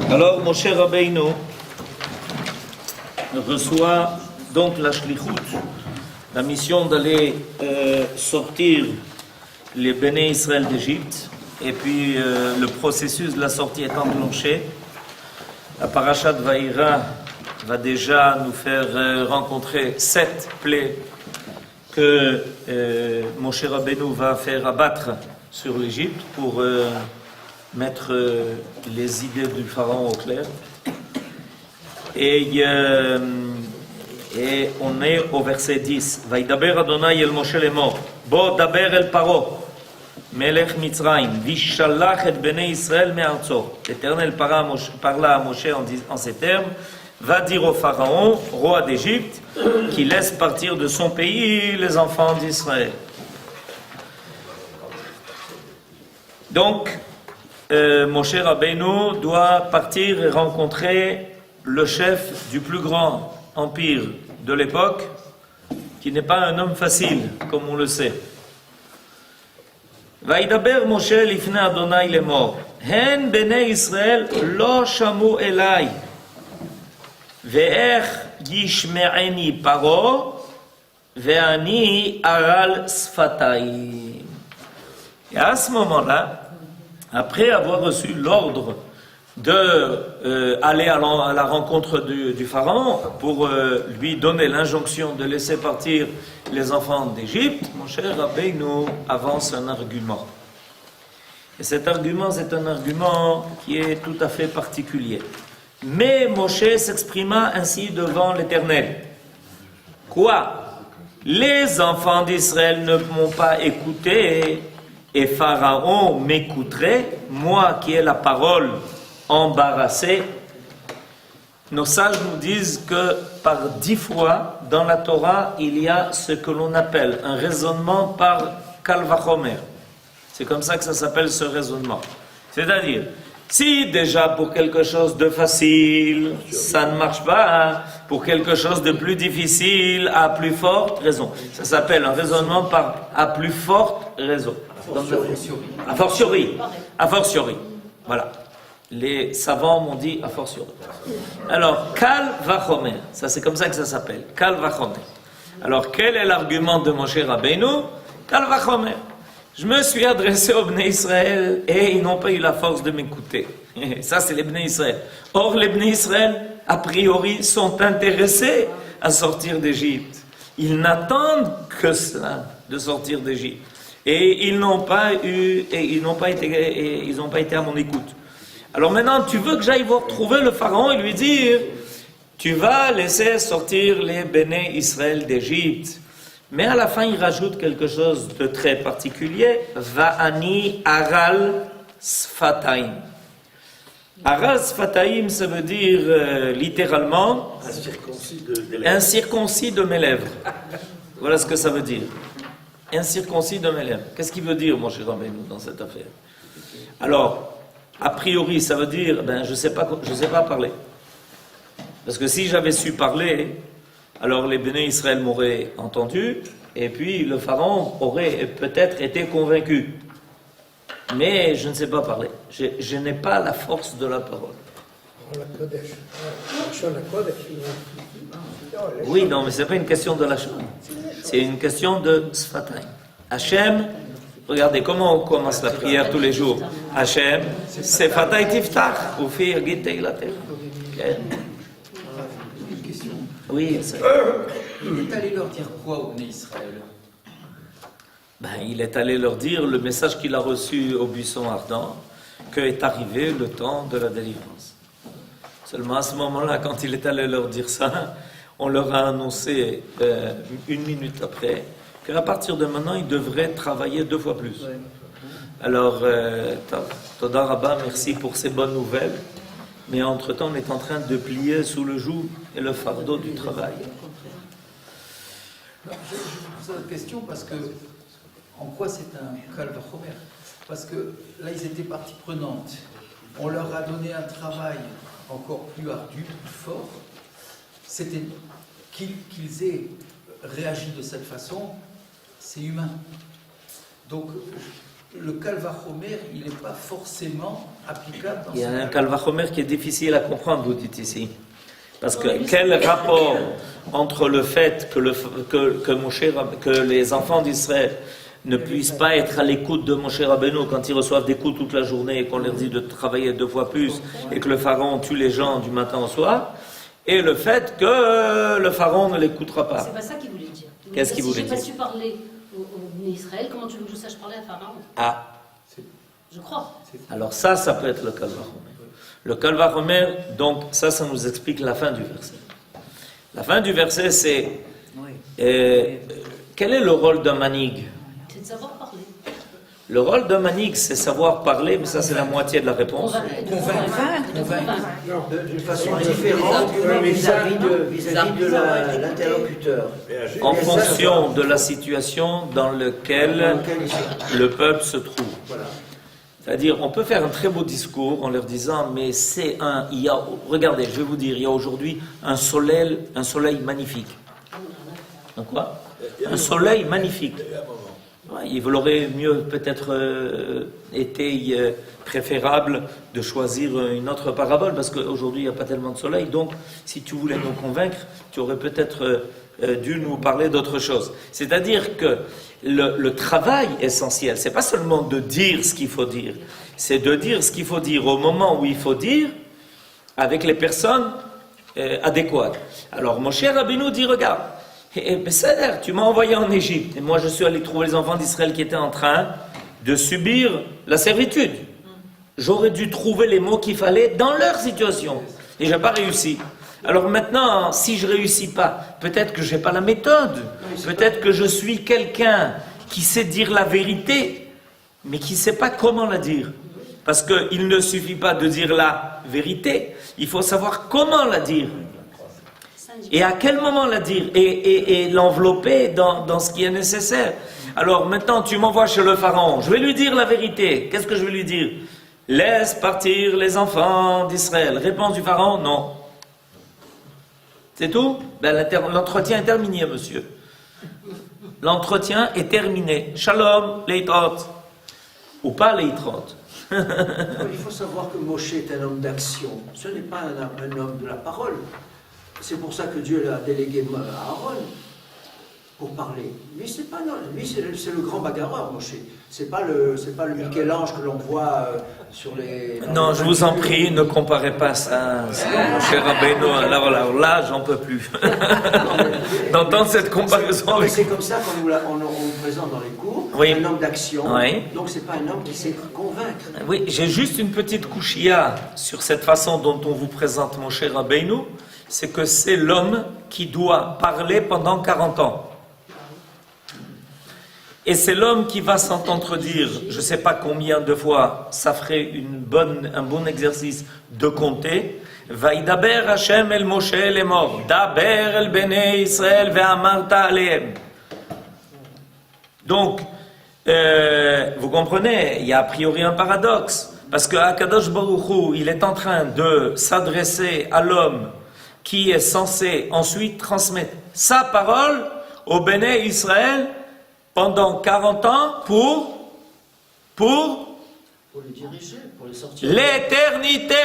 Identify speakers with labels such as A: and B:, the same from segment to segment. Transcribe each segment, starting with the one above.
A: Alors, Moshe Rabbeinu reçoit donc la shlichut, la mission d'aller sortir les Béné Israël d'Égypte, et puis le processus de la sortie est enclenché. La parashat Vaïra va déjà nous faire rencontrer 7 plaies que Moshe Rabbeinu va faire abattre sur l'Égypte pour mettre les idées du pharaon au clair. Et on est au verset 10. Vaïdaber Adonai el Moshe lemor. Bo daber el Paro, melech Mitzrayim, vishalach et bnei Israël me'artso. L'Éternel parla à Moshe en ces termes. Va dire au pharaon, roi d'Égypte, qui laisse partir de son pays les enfants d'Israël. Donc, Moshe Rabbeinu doit partir et rencontrer le chef du plus grand empire de l'époque, qui n'est pas un homme facile, comme on le sait. Vaïdaber Moshe lifnei Adonai lemor. Hen bnei Israël lo shamu elai. Ve'ech yishme'eni paro, ve'ani aral sfatayim. Et à ce moment-là, après avoir reçu l'ordre d'aller à la rencontre du pharaon pour lui donner l'injonction de laisser partir les enfants d'Égypte, Moshe Rabbeinu avance un argument. Et cet argument, c'est un argument qui est tout à fait particulier. Mais Moshe s'exprima ainsi devant l'Éternel. Quoi? Les enfants d'Israël ne m'ont pas écouté et Pharaon m'écouterait, moi qui ai la parole embarrassée. Nos sages nous disent que par 10 fois dans la Torah, il y a ce que l'on appelle un raisonnement par Kal Vachomer. C'est comme ça que ça s'appelle ce raisonnement. C'est-à-dire, si déjà pour quelque chose de facile, ça ne marche pas, pour quelque chose de plus difficile, à plus forte raison. Ça s'appelle un raisonnement par à plus forte raison. A fortiori. A fortiori. Voilà. Les savants m'ont dit a fortiori. Alors, Kal Vachomer, ça c'est comme ça que ça s'appelle. Kal Vachomer. Alors, quel est l'argument de Moshe Rabbeinu? Kal Vachomer. Je me suis adressé aux Bnei Israël et ils n'ont pas eu la force de m'écouter. Ça, c'est les Bnei Israël. Or, les Bnei Israël, a priori, sont intéressés à sortir d'Égypte. Ils n'attendent que cela, de sortir d'Égypte. Et ils n'ont pas été à mon écoute. Alors maintenant, tu veux que j'aille trouver le pharaon et lui dire, tu vas laisser sortir les Bnei Israël d'Égypte. Mais à la fin, il rajoute quelque chose de très particulier. Va'ani aral sfataim. Aral sfataim, ça veut dire littéralement incirconcis de mes lèvres. Voilà ce que ça veut dire. Incirconcis de mes lèvres. Qu'est-ce qu'il veut dire, Moshe Rabbeinu, dans cette affaire? Alors, a priori, ça veut dire, je sais pas parler. Parce que si j'avais su parler, alors les Béné Israël m'auraient entendu, et puis le pharaon aurait peut-être été convaincu. Mais je ne sais pas parler. Je n'ai pas la force de la parole. Oui, non, mais ce n'est pas une question de Lachon. C'est une question de Sfatayim. Hachem, regardez comment on commence la prière tous les jours. Hachem, Sfatay Tiftach, ou fi Yagid Teilater. Oui, c'est...
B: Il est allé leur dire quoi au Bnei Israël?
A: Il est allé leur dire le message qu'il a reçu au buisson ardent, qu'est arrivé le temps de la délivrance. Seulement à ce moment-là, quand il est allé leur dire ça, on leur a annoncé 1 minute après qu'à partir de maintenant, ils devraient travailler 2 fois plus. Alors, Toda Rabba, merci pour ces bonnes nouvelles. Mais entre-temps, on est en train de plier sous le joug et le fardeau du travail.
B: Je vous pose une question parce que, en quoi c'est un Kal Vachomer? Parce que là, ils étaient partie prenante. On leur a donné un travail encore plus ardu, plus fort. C'était qu'ils aient réagi de cette façon, c'est humain. Donc, le Kalvachomer, il n'est pas forcément applicable dans
A: Il y a
B: ce
A: un
B: cas.
A: Kalvachomer qui est difficile à comprendre, vous dites ici. Parce que quel rapport entre le fait que les enfants d'Israël ne puissent pas être à l'écoute de Moshe Rabbeinu quand ils reçoivent des coups toute la journée et qu'on leur dit de travailler 2 fois plus et que le pharaon tue les gens du matin au soir, et le fait que le pharaon ne l'écoutera pas.
C: C'est pas ça qu'il voulait dire.
A: Qu'est-ce qu'il voulait
C: dire? Si
A: dire
C: j'ai pas su parler au Israël, comment tu veux que je sache parler à Pharaon?
A: Ah,
C: Je crois.
A: alors ça peut être le Kalvachomer. Le Kalvachomer, donc ça nous explique la fin du verset. La fin du verset, c'est quel est le rôle d'un manig?
C: C'est de savoir parler.
A: Le rôle d'un manig, c'est savoir parler, mais ça c'est la moitié de la réponse.
D: D'une façon différente vis-à-vis de l'interlocuteur.
A: En fonction de la situation dans laquelle le peuple se trouve.
D: Voilà.
A: C'est-à-dire, on peut faire un très beau discours en leur disant, mais regardez, je vais vous dire, il y a aujourd'hui un soleil magnifique. Un quoi? Un soleil magnifique. Ouais, il aurait mieux peut-être été préférable de choisir une autre parabole, parce qu'aujourd'hui il n'y a pas tellement de soleil, donc si tu voulais nous convaincre, tu aurais peut-être dû nous parler d'autre chose. C'est-à-dire que le travail essentiel, c'est pas seulement de dire ce qu'il faut dire, c'est de dire ce qu'il faut dire au moment où il faut dire, avec les personnes adéquates. Alors Moshe Rabbeinu dit, regarde, tu m'as envoyé en Égypte, et moi je suis allé trouver les enfants d'Israël qui étaient en train de subir la servitude. J'aurais dû trouver les mots qu'il fallait dans leur situation, et je n'ai pas réussi. Alors maintenant, si je ne réussis pas, peut-être que je n'ai pas la méthode, peut-être que je suis quelqu'un qui sait dire la vérité, mais qui ne sait pas comment la dire. Parce qu'il ne suffit pas de dire la vérité, il faut savoir comment la dire. Et à quel moment la dire, et l'envelopper dans ce qui est nécessaire. Alors maintenant, tu m'envoies chez le pharaon, je vais lui dire la vérité. Qu'est-ce que je vais lui dire? Laisse partir les enfants d'Israël. Réponse du pharaon, non. C'est tout? L'entretien est terminé, monsieur. L'entretien est terminé. Shalom, leitrot. Ou pas leitrot.
D: Il faut savoir que Moshe est un homme d'action. Ce n'est pas un homme de la parole. C'est pour ça que Dieu l'a délégué à Aaron pour parler. Lui, c'est pas lui, c'est le grand bagarreur, Moshe. C'est pas le Michel-Ange que l'on voit sur les.
A: Non, je vous en prie, ne comparez pas ça. Moshe Rabbeinu, là, j'en peux plus. D'entendre cette comparaison avec.
D: C'est comme ça qu'on nous présente dans les cours.
A: Oui.
D: Un homme d'action.
A: Oui.
D: Donc c'est pas un homme qui sait convaincre.
A: Oui, j'ai juste une petite couchia sur cette façon dont on vous présente Moshe Rabbeinu. C'est que c'est l'homme qui doit parler pendant 40 ans. Et c'est l'homme qui va s'entendre dire, je ne sais pas combien de fois, ça ferait un bon exercice de compter. Vaidaber Hashem el Moshe lemor, daber el bnei Israël ve'amarta alehem. Donc, vous comprenez, il y a a priori un paradoxe. Parce que Akadosh Baruch Hu, il est en train de s'adresser à l'homme qui est censé ensuite transmettre sa parole au Béné Israël pendant 40 ans pour
D: les diriger, pour les sortir.
A: L'éternité.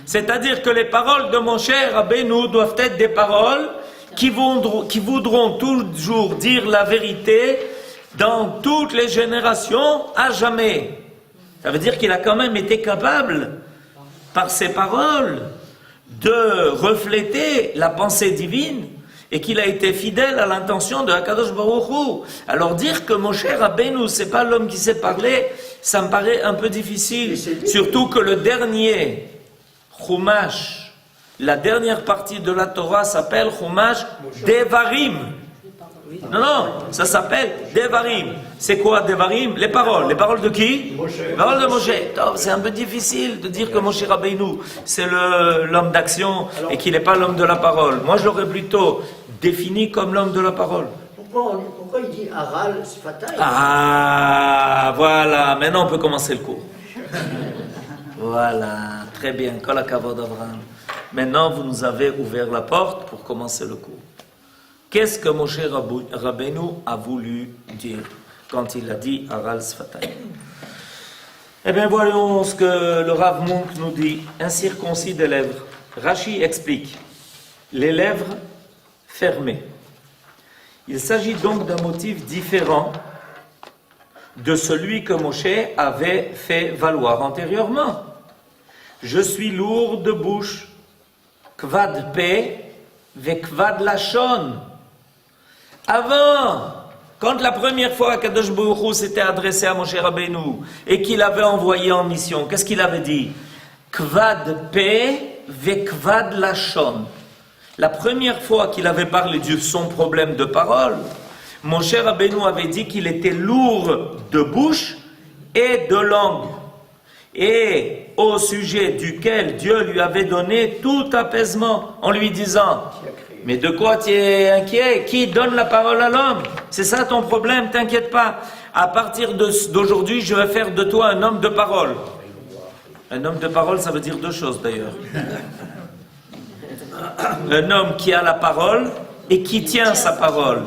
A: C'est-à-dire que les paroles de mon cher Rabbeinu doivent être des paroles qui voudront toujours dire la vérité dans toutes les générations à jamais. Ça veut dire qu'il a quand même été capable, par ses paroles, de refléter la pensée divine et qu'il a été fidèle à l'intention de Akadosh Baruch Hu. Alors dire que Moshe Rabbeinu, c'est pas l'homme qui sait parler, ça me paraît un peu difficile. Surtout que le dernier Chumash, la dernière partie de la Torah s'appelle Chumash Devarim. Non, ça s'appelle Devarim. C'est quoi Devarim? Les paroles. Les paroles de qui? Les paroles de Moshe. C'est un peu difficile de dire que Moshe Rabbeinu, c'est l'homme d'action et qu'il n'est pas l'homme de la parole. Moi, je l'aurais plutôt défini comme l'homme de la parole.
D: Pourquoi il dit Aral Sfatay?
A: Ah, voilà. Maintenant, on peut commencer le cours. Voilà. Très bien. Kol hakavod Avraham. Maintenant, vous nous avez ouvert la porte pour commencer le cours. Qu'est-ce que Moshe Rabbeinu a voulu dire? quand il a dit Aral Sfatay. Eh bien, voyons ce que le Rav Munk nous dit. Incirconcis des lèvres. Rashi explique. Les lèvres fermées. Il s'agit donc d'un motif différent de celui que Moshe avait fait valoir antérieurement. Je suis lourd de bouche, kvad pe, ve kvad lachon. Avant, quand la première fois Kadosh Baruch Hu s'était adressé à Moshe Rabbeinu et qu'il avait envoyé en mission, qu'est-ce qu'il avait dit? Kvad pe, ve kvad lachon. La première fois qu'il avait parlé de son problème de parole, Moshe Rabbeinu avait dit qu'il était lourd de bouche et de langue, et au sujet duquel Dieu lui avait donné tout apaisement en lui disant « Mais de quoi tu es inquiet? Qui donne la parole à l'homme? C'est ça ton problème, t'inquiète pas. À partir d'aujourd'hui, je vais faire de toi un homme de parole. » Un homme de parole, ça veut dire deux choses d'ailleurs. Un homme qui a la parole et qui tient sa parole.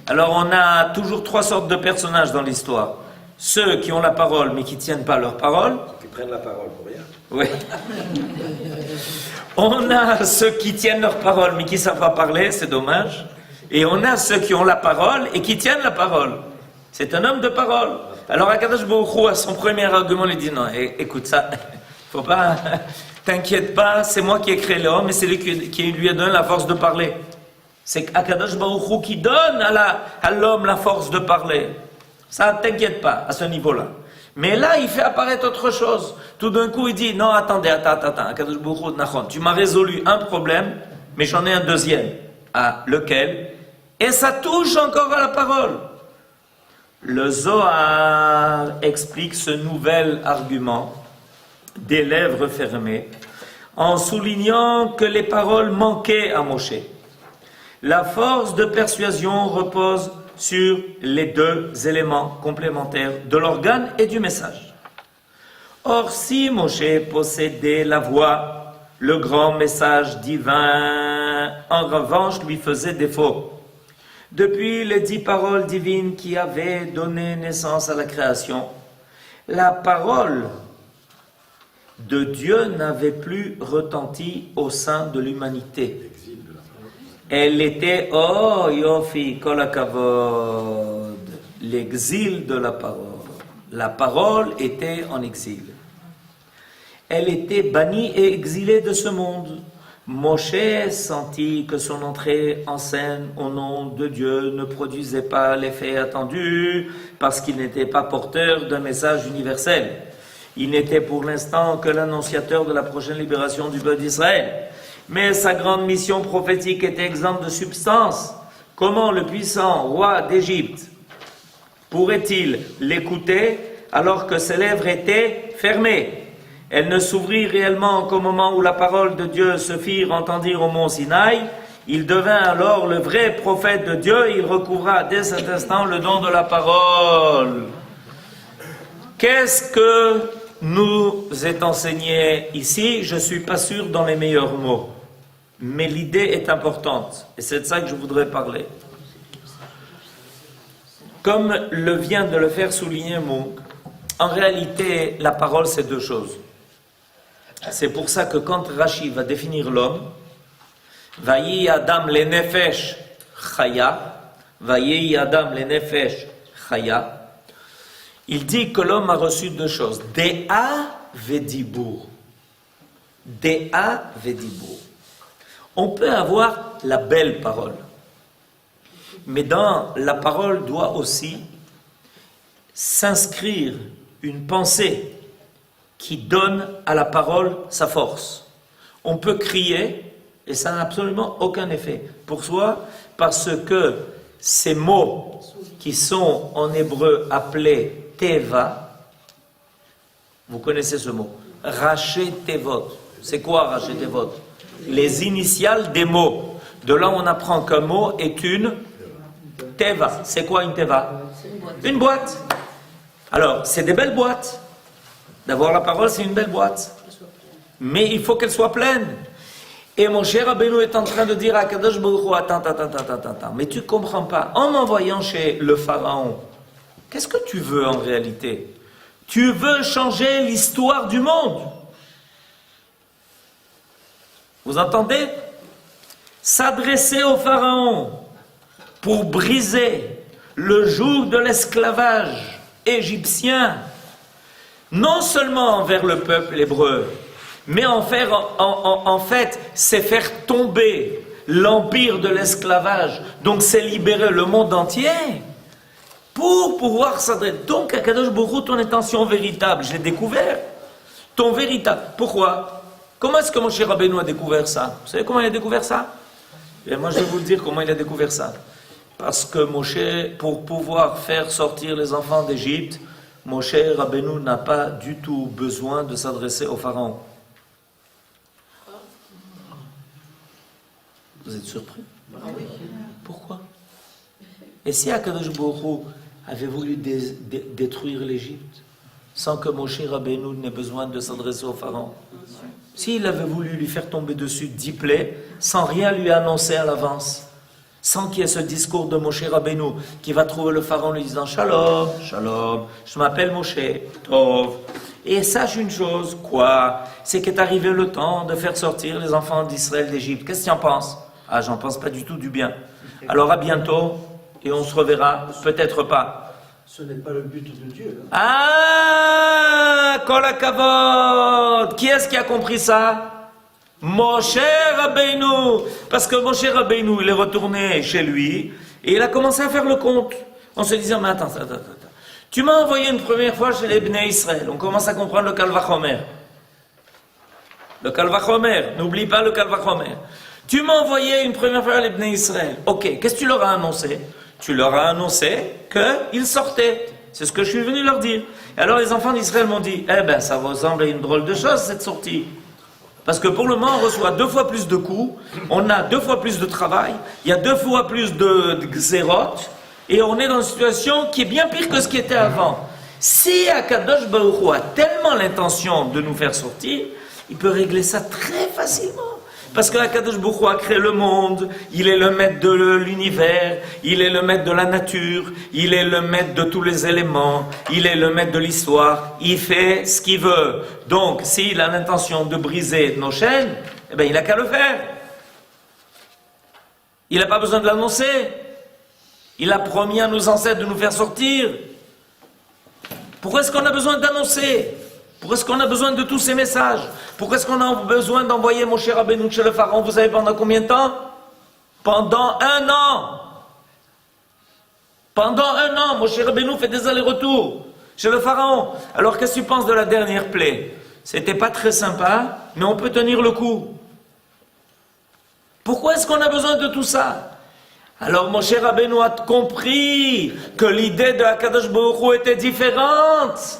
A: Alors on a toujours trois sortes de personnages dans l'histoire. Ceux qui ont la parole mais qui ne tiennent pas leur parole.
E: Qui prennent la parole pour rien.
A: Oui. On a ceux qui tiennent leur parole mais qui ne savent pas parler, c'est dommage. Et on a ceux qui ont la parole et qui tiennent la parole. C'est un homme de parole. Alors Akadosh Baruch Hu, à son premier argument, il dit non, écoute ça, faut pas, t'inquiète pas, c'est moi qui ai créé l'homme et c'est lui qui lui a donné la force de parler. C'est Akadosh Baruch Hu qui donne à l'homme la force de parler. Ça, t'inquiète pas, à ce niveau-là. Mais là, il fait apparaître autre chose. Tout d'un coup, il dit, non, attendez, attends, Akadosh Baruch Hu, Nachon, tu m'as résolu un problème, mais j'en ai un deuxième. Ah, lequel? Et ça touche encore à la parole. Le Zohar explique ce nouvel argument des lèvres fermées en soulignant que les paroles manquaient à Moshe. La force de persuasion repose sur les deux éléments complémentaires de l'organe et du message. Or, si Moshe possédait la voix, le grand message divin, en revanche, lui faisait défaut. Depuis les 10 paroles divines qui avaient donné naissance à la création, la parole de Dieu n'avait plus retenti au sein de l'humanité. Elle était, oh Yofi, Kol HaKavod, l'exil de la parole. La parole était en exil. Elle était bannie et exilée de ce monde. Moshe sentit que son entrée en scène au nom de Dieu ne produisait pas l'effet attendu parce qu'il n'était pas porteur d'un message universel. Il n'était pour l'instant que l'annonciateur de la prochaine libération du peuple d'Israël. Mais sa grande mission prophétique était exempte de substance. Comment le puissant roi d'Égypte pourrait-il l'écouter alors que ses lèvres étaient fermées? Elle ne s'ouvrit réellement qu'au moment où la parole de Dieu se fit entendre au mont Sinaï. Il devint alors le vrai prophète de Dieu. Il recouvra dès cet instant le don de la parole. Qu'est-ce que nous est enseigné ici? Je ne suis pas sûr dans les meilleurs mots. Mais l'idée est importante. Et c'est de ça que je voudrais parler. Comme le vient de le faire souligner Munk, en réalité, la parole, c'est deux choses. C'est pour ça que quand Rashi va définir l'homme, Vayi Adam le Nefesh Chaya, Vayi Adam le Nefesh Chaya, il dit que l'homme a reçu deux choses. Dea Vedibur. Dea Vedibur. On peut avoir la belle parole, mais dans la parole doit aussi s'inscrire une pensée qui donne à la parole sa force. On peut crier et ça n'a absolument aucun effet pour soi parce que ces mots qui sont en hébreu appelés teva, vous connaissez ce mot, raché tevot. C'est quoi raché tevot? Les initiales des mots. De là on apprend qu'un mot est une teva. C'est quoi une teva? Une boîte. Alors c'est des belles boîtes. D'avoir la parole, c'est une belle boîte. Mais il faut qu'elle soit pleine. Et mon cher Rabbeinu est en train de dire à Kadosh Baruch Hu, attends, mais tu ne comprends pas. En m'envoyant chez le pharaon, Qu'est-ce que tu veux en réalité? Tu veux changer l'histoire du monde. Vous entendez? S'adresser au Pharaon pour briser le joug de l'esclavage égyptien, non seulement envers le peuple hébreu, mais en fait, c'est faire tomber l'empire de l'esclavage, donc c'est libérer le monde entier, pour pouvoir s'adresser. Donc, Akadosh Baruch Hu, ton intention véritable, je l'ai découvert, ton véritable. Pourquoi? Comment est-ce que Moshe Rabbeinu a découvert ça? Vous savez comment il a découvert ça? Et moi, je vais vous le dire comment il a découvert ça. Parce que Moshe, pour pouvoir faire sortir les enfants d'Égypte, Moshe Rabbeinu n'a pas du tout besoin de s'adresser au Pharaon. Vous êtes surpris? Pourquoi? Et si Akadosh Baruch Hu avait voulu détruire l'Égypte sans que Moshe Rabbeinu n'ait besoin de s'adresser au Pharaon? S'il avait voulu lui faire tomber dessus 10 plaies sans rien lui annoncer à l'avance, sans qu'il y ait ce discours de Moshe Rabbeinu qui va trouver le Pharaon lui disant Shalom, Shalom, je m'appelle Moshe, Tov. Et sache une chose, quoi? C'est qu'est arrivé le temps de faire sortir les enfants d'Israël d'Égypte. Qu'est-ce que tu en penses? Ah, j'en pense pas du tout du bien. Alors à bientôt, et on se reverra, peut-être pas.
D: Ce n'est pas le but de Dieu. Hein.
A: Ah, Kol HaKavod. Qui est-ce qui a compris ça? Moshe Rabbeinu. Parce que Moshe Rabbeinu, il est retourné chez lui, et il a commencé à faire le compte. En se disant, mais attends. Tu m'as envoyé une première fois chez les Bnei Israël. On commence à comprendre le Kal Vachomer. Le Kal Vachomer. N'oublie pas le Kal Vachomer. Tu m'as envoyé une première fois les Bnei Israël. Ok, qu'est-ce que tu leur as annoncé? Tu leur as annoncé qu'ils sortaient. C'est ce que je suis venu leur dire. Et alors les enfants d'Israël m'ont dit, eh ben ça ressemble à une drôle de chose cette sortie. Parce que pour le moment on reçoit 2 fois plus de coups, on a 2 fois plus de travail, il y a 2 fois plus de xérotes, et on est dans une situation qui est bien pire que ce qui était avant. Si Akadosh Baruch Hu a tellement l'intention de nous faire sortir, il peut régler ça très facilement. Parce que Akadosh Baruch Hu a créé le monde, il est le maître de l'univers, il est le maître de la nature, il est le maître de tous les éléments, il est le maître de l'histoire, il fait ce qu'il veut. Donc, s'il a l'intention de briser nos chaînes, eh bien, il n'a qu'à le faire. Il n'a pas besoin de l'annoncer. Il a promis à nos ancêtres de nous faire sortir. Pourquoi est-ce qu'on a besoin d'annoncer? Pourquoi est-ce qu'on a besoin de tous ces messages? Pourquoi est-ce qu'on a besoin d'envoyer Moshe Rabbeinu chez le Pharaon? Vous savez pendant combien de temps? Pendant 1 an. Pendant 1 an, Moshe Rabbeinu fait des allers-retours chez le Pharaon. Alors qu'est-ce que tu penses de la dernière plaie? C'était pas très sympa, mais on peut tenir le coup. Pourquoi est-ce qu'on a besoin de tout ça? Alors Moshe Rabbeinu a compris que l'idée de Akadosh Baruch Hu était différente.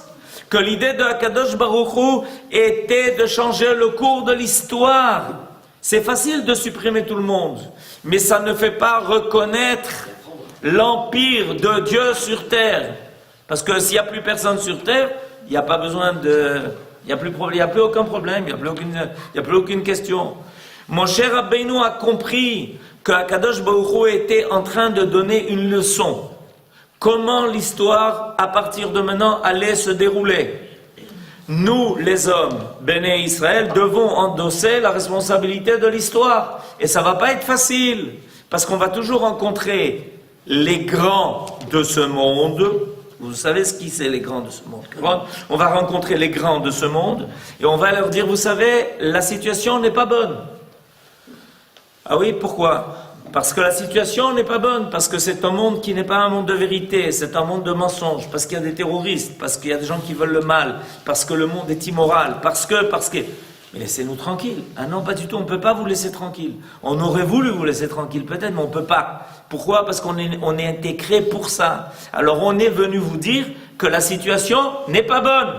A: Que l'idée de Akadosh Baruch Hu était de changer le cours de l'histoire. C'est facile de supprimer tout le monde, mais ça ne fait pas reconnaître l'empire de Dieu sur terre. Parce que s'il n'y a plus personne sur terre, il n'y a pas besoin de... Il n'y a plus aucun problème, il n'y a plus aucune question. Moshe Rabbeinu a compris que Akadosh Baruch Hu était en train de donner une leçon. Comment l'histoire, à partir de maintenant, allait se dérouler. Nous, les hommes, Béné Israël, devons endosser la responsabilité de l'histoire. Et ça ne va pas être facile, parce qu'on va toujours rencontrer les grands de ce monde. Vous savez ce qui c'est les grands de ce monde? On va rencontrer les grands de ce monde, et on va leur dire, vous savez, la situation n'est pas bonne. Ah oui, pourquoi? Parce que la situation n'est pas bonne, parce que c'est un monde qui n'est pas un monde de vérité, c'est un monde de mensonges, parce qu'il y a des terroristes, parce qu'il y a des gens qui veulent le mal, parce que le monde est immoral, parce que... Mais laissez-nous tranquilles. Ah non, pas du tout, on ne peut pas vous laisser tranquille. On aurait voulu vous laisser tranquille, peut-être, mais on ne peut pas. Pourquoi? Parce qu'on est été créé pour ça. Alors on est venu vous dire que la situation n'est pas bonne.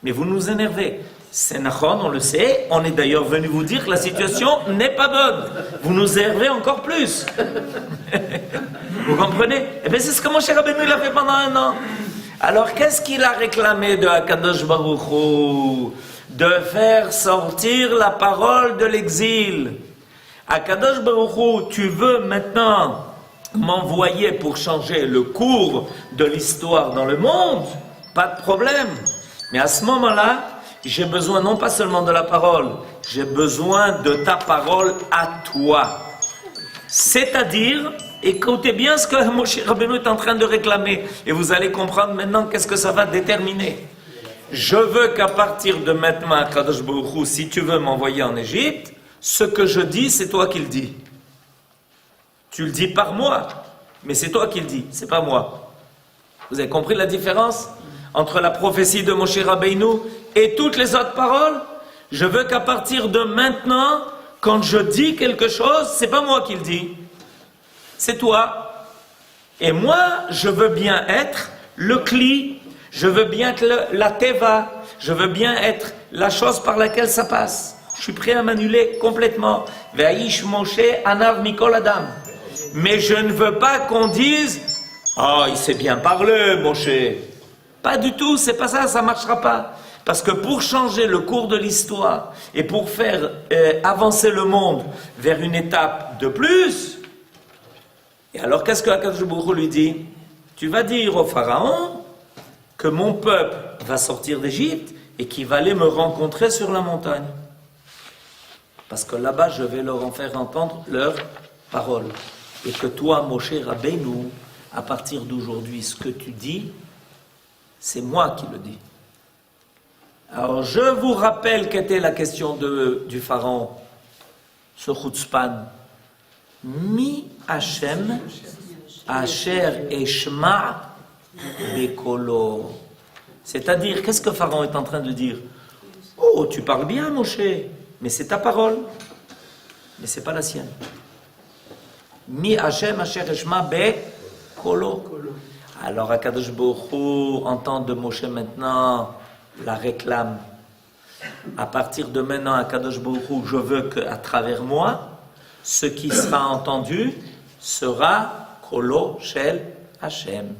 A: Mais vous nous énervez. C'est Nachon, on le sait. On est d'ailleurs venu vous dire que la situation n'est pas bonne. Vous nous énervez encore plus. Vous comprenez? Eh bien, c'est ce que Moshe Rabbeinu il a fait pendant 1 an. Alors, qu'est-ce qu'il a réclamé de Akadosh Baruch Hu? De faire sortir la parole de l'exil. Akadosh Baruch Hu, tu veux maintenant m'envoyer pour changer le cours de l'histoire dans le monde, pas de problème. Mais à ce moment-là, j'ai besoin non pas seulement de la parole, j'ai besoin de ta parole à toi. C'est-à-dire, écoutez bien ce que Moshe Rabbeinu est en train de réclamer, et vous allez comprendre maintenant qu'est-ce que ça va déterminer. Je veux qu'à partir de maintenant, Kadosh Baruch Hu, si tu veux m'envoyer en Égypte, ce que je dis, c'est toi qui le dis. Tu le dis par moi, mais c'est toi qui le dis, c'est pas moi. Vous avez compris la différence entre la prophétie de Moshe Rabbeinu et toutes les autres paroles? Je veux qu'à partir de maintenant, quand je dis quelque chose, c'est pas moi qui le dis, c'est toi. Et moi, je veux bien être le cli, je veux bien être la teva, je veux bien être la chose par laquelle ça passe. Je suis prêt à m'annuler complètement. Ve'aish Moshe anav mikol adam. Mais je ne veux pas qu'on dise « Ah, il sait bien parler, Moshe ». Pas du tout, c'est pas ça, ça ne marchera pas. Parce que pour changer le cours de l'histoire et pour faire avancer le monde vers une étape de plus, et alors qu'est-ce que Akadosh Baruch Hu lui dit? Tu vas dire au Pharaon que mon peuple va sortir d'Égypte et qu'il va aller me rencontrer sur la montagne. Parce que là-bas, je vais leur en faire entendre leurs paroles. Et que toi, Moshe Rabbeinu, à partir d'aujourd'hui, ce que tu dis, c'est moi qui le dis. Alors, je vous rappelle qu'était la question du pharaon, ce chutzpan. Mi Hashem asher eshma bekolo. C'est-à-dire, qu'est-ce que pharaon est en train de dire? Oh, tu parles bien, Moshe, mais c'est ta parole, mais c'est pas la sienne. Mi Hashem asher eshma bekolo. Alors Akadosh Baruch Hu entend de Moshe maintenant la réclame. À partir de maintenant, Akadosh Baruch Hu, je veux qu'à travers moi, ce qui sera entendu sera Kolo Shel Hashem.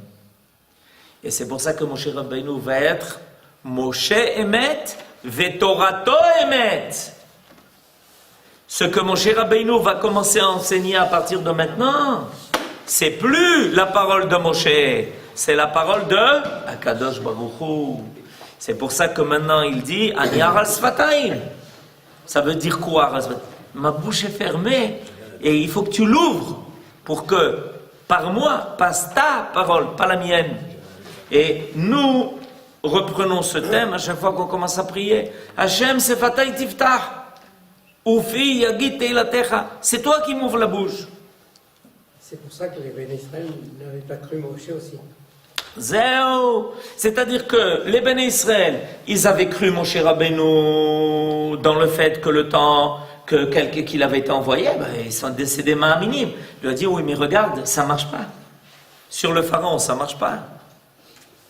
A: Et c'est pour ça que Moshe Rabbeinu va être Moshe Emet Vetorato Emet. Ce que Moshe Rabbeinu va commencer à enseigner à partir de maintenant, c'est plus la parole de Moshe, c'est la parole de Akadosh Baruch Hu. C'est pour ça que maintenant il dit Ani Aral Sfataim. Ça veut dire quoi? Ma bouche est fermée et il faut que tu l'ouvres pour que par moi passe ta parole, pas la mienne. Et nous reprenons ce thème à chaque fois qu'on commence à prier. Hashem Sefatay Tiftah. Ufi Yagit Teilatecha. C'est toi qui m'ouvres la bouche.
E: C'est pour ça que les Béné Israël n'avaient pas cru Moshe aussi.
A: Zéo. C'est-à-dire que les Béné Israël, ils avaient cru Moshe Rabbeinu dans le fait que le temps que quelqu'un qui l'avait été envoyé, ils sont décédés main minime. Il lui a dit, oui, mais regarde, ça ne marche pas. Sur le pharaon, ça ne marche pas.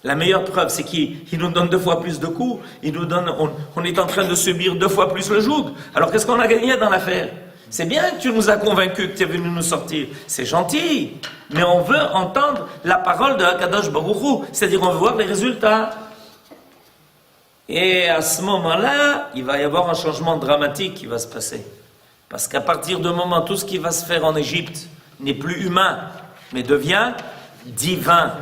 A: La meilleure preuve, c'est qu'il nous donne 2 fois plus de coups. Il nous donne, on est en train de subir 2 fois plus le joug. Alors qu'est-ce qu'on a gagné dans l'affaire? C'est bien que tu nous as convaincus que tu es venu nous sortir. C'est gentil. Mais on veut entendre la parole de Akadosh Baruch Hu. C'est-à-dire on veut voir les résultats. Et à ce moment-là, il va y avoir un changement dramatique qui va se passer. Parce qu'à partir du moment où tout ce qui va se faire en Égypte n'est plus humain, mais devient divin.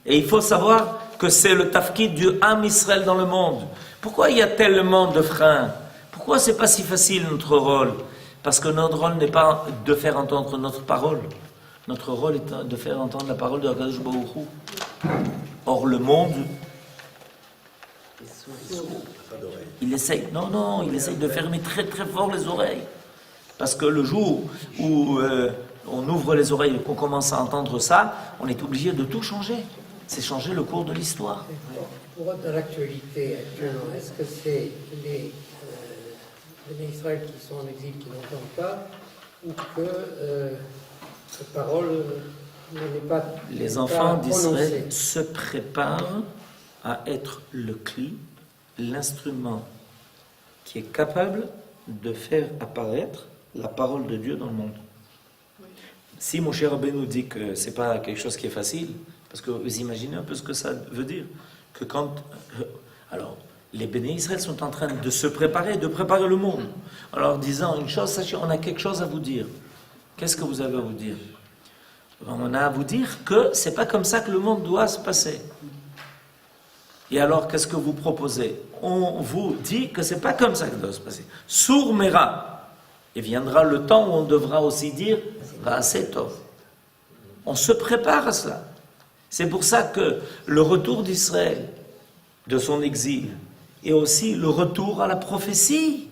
A: Et il faut savoir que c'est le tafkid du Am Israël dans le monde. Pourquoi il y a tellement de freins? Pourquoi c'est pas si facile notre rôle? Parce que notre rôle n'est pas de faire entendre notre parole. Notre rôle est de faire entendre la parole de Akadosh Baruch Hu. Or le monde, il essaye, il essaye de fermer très très fort les oreilles. Parce que le jour où on ouvre les oreilles et qu'on commence à entendre ça, on est obligé de tout changer. C'est changer le cours de l'histoire.
E: Pour être dans l'actualité actuellement, est-ce que c'est les Béné Israël qui sont en exil qui n'entendent pas, ou que cette parole n'est pas
A: les enfants d'Israël se préparent à être le cli, l'instrument qui est capable de faire apparaître la parole de Dieu dans le monde. Si mon cher Rabbeinu nous dit que c'est pas quelque chose qui est facile, parce que vous imaginez un peu ce que ça veut dire, que quand... alors, les Béné Israël sont en train de se préparer, de préparer le monde, en leur disant une chose, sachez, on a quelque chose à vous dire. Qu'est-ce que vous avez à vous dire? On a à vous dire que c'est pas comme ça que le monde doit se passer. Et alors, qu'est-ce que vous proposez? On vous dit que c'est pas comme ça que ça doit se passer. Sourmera. Et viendra le temps où on devra aussi dire assez tôt. On se prépare à cela. C'est pour ça que le retour d'Israël de son exil et aussi le retour à la prophétie.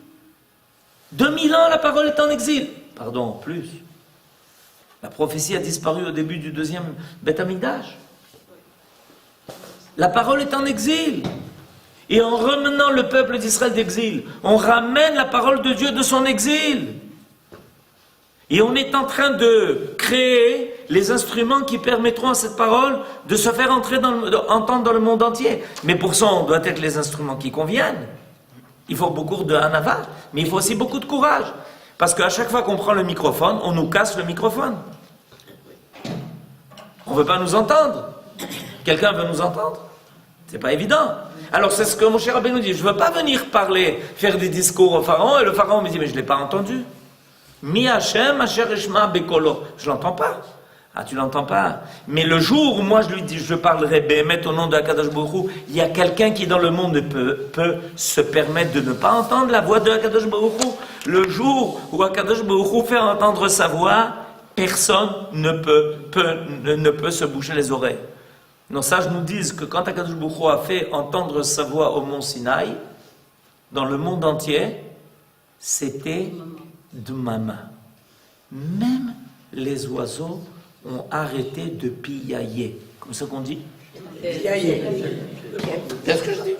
A: 2000 ans, la parole est en exil. Pardon, plus. La prophétie a disparu au début du deuxième Beth Amikdash. La parole est en exil. Et en ramenant le peuple d'Israël d'exil, on ramène la parole de Dieu de son exil. Et on est en train de créer les instruments qui permettront à cette parole de se faire entendre dans le monde entier. Mais pour ça, on doit être les instruments qui conviennent. Il faut beaucoup de hanava, mais il faut aussi beaucoup de courage. Parce qu'à chaque fois qu'on prend le microphone, on nous casse le microphone. On ne veut pas nous entendre. Quelqu'un veut nous entendre? C'est pas évident. Alors c'est ce que mon cher Rabbi nous dit. Je ne veux pas venir parler, faire des discours au pharaon, et le pharaon me dit, mais je ne l'ai pas entendu. Mi Hashem, Asher Eshma Bekolo. Je ne l'entends pas. Ah, tu l'entends pas. Mais le jour où moi je lui dis, je parlerai Béhémet au nom de Akadosh Baruch Hu, il y a quelqu'un qui dans le monde peut se permettre de ne pas entendre la voix de Akadosh Baruch Hu. Le jour où Akadosh Baruch Hu fait entendre sa voix, personne ne peut se boucher les oreilles. Nos sages nous disent que quand Akadosh Baruch Hu a fait entendre sa voix au mont Sinaï, dans le monde entier, c'était Dmama. Même les oiseaux ont arrêté de piailler. Comme ça qu'on dit?
E: Piailler.
A: C'est ce que je dis.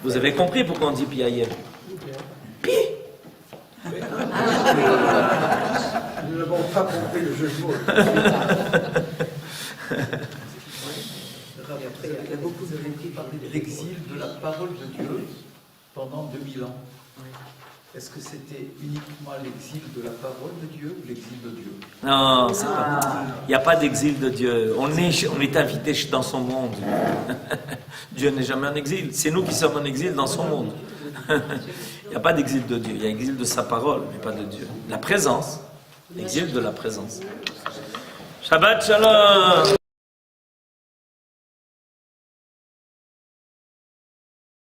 A: Vous avez compris pourquoi on dit piailler? Pi.
D: Nous n'avons pas compris le jeu de mots.
B: Il y a beaucoup de gens qui parlaient de l'exil de la parole de Dieu pendant 2000 ans. Est-ce que c'était uniquement l'exil de la parole de Dieu ou l'exil de Dieu?
A: Non, c'est pas. Il n'y a pas d'exil de Dieu. On est invité dans son monde. Dieu n'est jamais en exil. C'est nous qui sommes en exil dans son monde. Il n'y a pas d'exil de Dieu. Il y a l'exil de sa parole, mais pas de Dieu. La présence. L'exil de la présence. Shabbat Shalom.